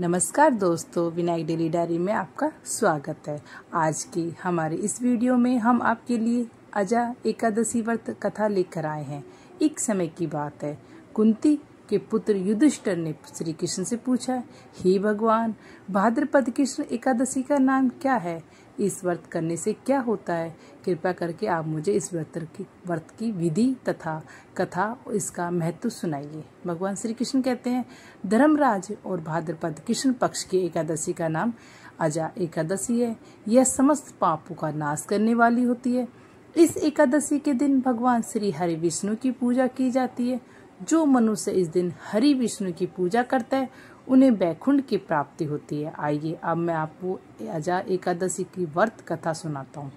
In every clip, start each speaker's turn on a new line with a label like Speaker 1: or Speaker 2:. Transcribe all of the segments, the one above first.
Speaker 1: नमस्कार दोस्तों, Vinayak daily diary में आपका स्वागत है। आज की हमारे इस वीडियो में हम आपके लिए अजा एकादशी व्रत कथा लेकर आए हैं। एक समय की बात है, कुंती के पुत्र युधिष्ठिर ने श्री कृष्ण से पूछा, हे भगवान, भाद्रपद कृष्ण एकादशी का नाम क्या है? इस व्रत करने से क्या होता है? कृपया करके आप मुझे इस व्रत की विधि तथा कथा इसका महत्व सुनाइए। भगवान श्री कृष्ण कहते हैं, धर्मराज और भाद्रपद कृष्ण पक्ष की एकादशी का नाम अजा एकादशी है। यह समस्त पापों का नाश करने वाली होती है। इस एकादशी के दिन भगवान श्री हरि विष्णु की पूजा की जाती है। जो मनुष्य इस दिन हरि विष्णु की पूजा करता है उन्हें वैकुंठ की प्राप्ति होती है। आइए अब मैं आपको अजा एकादशी की व्रत कथा सुनाता हूँ।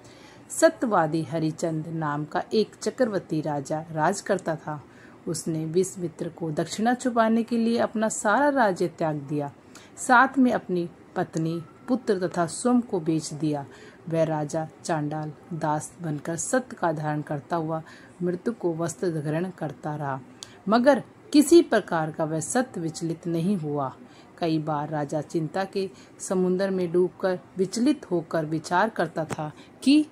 Speaker 1: सत्यवादी हरिचंद नाम का एक चक्रवर्ती राजा राज करता था। उसने विश्वामित्र को दक्षिणा छुपाने के लिए अपना सारा राज्य त्याग दिया, साथ में अपनी पत्नी, पुत्र तथा स्वयं को बेच दिया। वह राजा चांडाल दास बनकर सत्य का धारण करता हुआ मृत्यु को वस्त्र ग्रहण करता रहा, मगर किसी प्रकार का वह सत्य विचलित नहीं हुआ। कई बार राजा चिंता के समुद्र में डूबकर विचलित होकर विचार करता था कि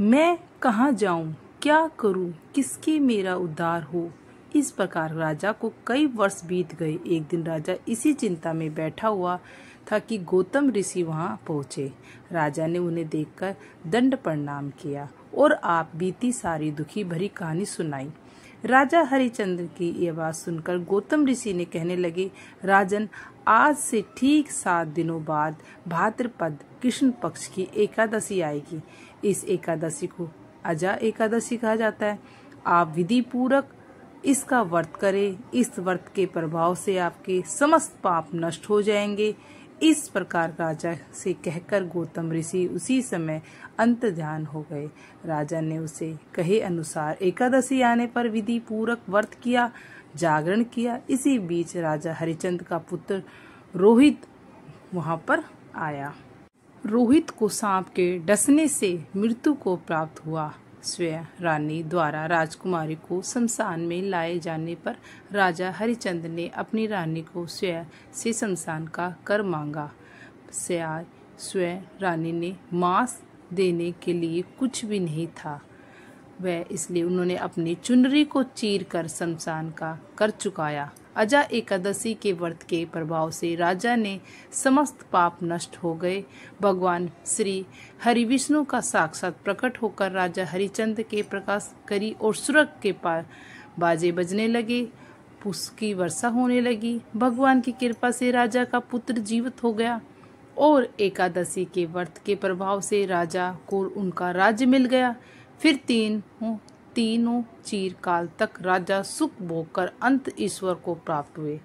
Speaker 1: मैं कहाँ जाऊं, क्या करूं, किसके मेरा उद्धार हो। इस प्रकार राजा को कई वर्ष बीत गए। एक दिन राजा इसी चिंता में बैठा हुआ था कि गौतम ऋषि वहां पहुंचे। राजा ने उन्हें देखकर दंड प्रणाम किया और आप बीती सारी दुखी भरी कहानी सुनाई। राजा हरिचंद्र की यह बात सुनकर गौतम ऋषि ने कहने लगे, राजन, आज से ठीक 7 दिनों बाद भाद्रपद कृष्ण पक्ष की एकादशी आएगी। इस एकादशी को अजा एकादशी कहा जाता है। आप विधि पूर्वक इसका व्रत करें। इस व्रत के प्रभाव से आपके समस्त पाप नष्ट हो जाएंगे। इस प्रकार राजा से कहकर गौतम ऋषि उसी समय अंत ध्यान हो गए। राजा ने उसे कहे अनुसार एकादशी आने पर विधि पूर्वक व्रत किया, जागरण किया। इसी बीच राजा हरिचंद का पुत्र रोहित वहां पर आया। रोहित को सांप के डसने से मृत्यु को प्राप्त हुआ। स्वयं रानी द्वारा राजकुमारी को शमशान में लाए जाने पर राजा हरिचंद ने अपनी रानी को स्वयं से शमशान का कर मांगा। स्वयं रानी ने मांस देने के लिए कुछ भी नहीं था, वह इसलिए उन्होंने अपनी चुनरी को चीर कर शमशान का कर चुकाया। अजा एकादशी के व्रत के प्रभाव से राजा ने समस्त पाप नष्ट हो गए। भगवान श्री हरि विष्णु का साक्षात प्रकट होकर राजा हरिचंद के प्रकाश करी और स्वर्ग के पार बाजे बजने लगे, पुष्प की वर्षा होने लगी। भगवान की कृपा से राजा का पुत्र जीवित हो गया और एकादशी के व्रत के प्रभाव से राजा को उनका राज्य मिल गया। फिर तीनों चीर काल तक राजा सुख भोगकर अंत ईश्वर को प्राप्त हुए।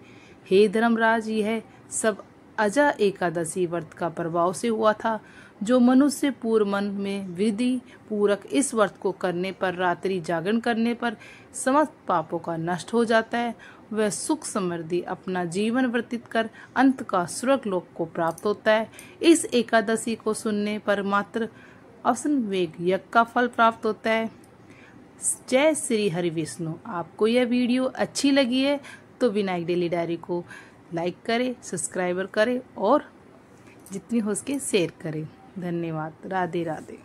Speaker 1: हे धर्मराज, यह सब अजा एकादशी व्रत का प्रभाव से हुआ था। जो मनुष्य पूर्व मन में विधि पूर्वक इस व्रत को करने पर, रात्रि जागरण करने पर समस्त पापों का नष्ट हो जाता है, वह सुख समृद्धि अपना जीवन व्यतीत कर अंत का स्वर्ग लोक को प्राप्त होता है। इस एकादशी को सुनने पर मात्र असंवेग यज्ञ का फल प्राप्त होता है। जय श्री हरि विष्णु। आपको यह वीडियो अच्छी लगी है तो विनायक डेली डायरी को लाइक करें, सब्सक्राइबर करें और जितनी हो सके शेयर करें। धन्यवाद। राधे राधे।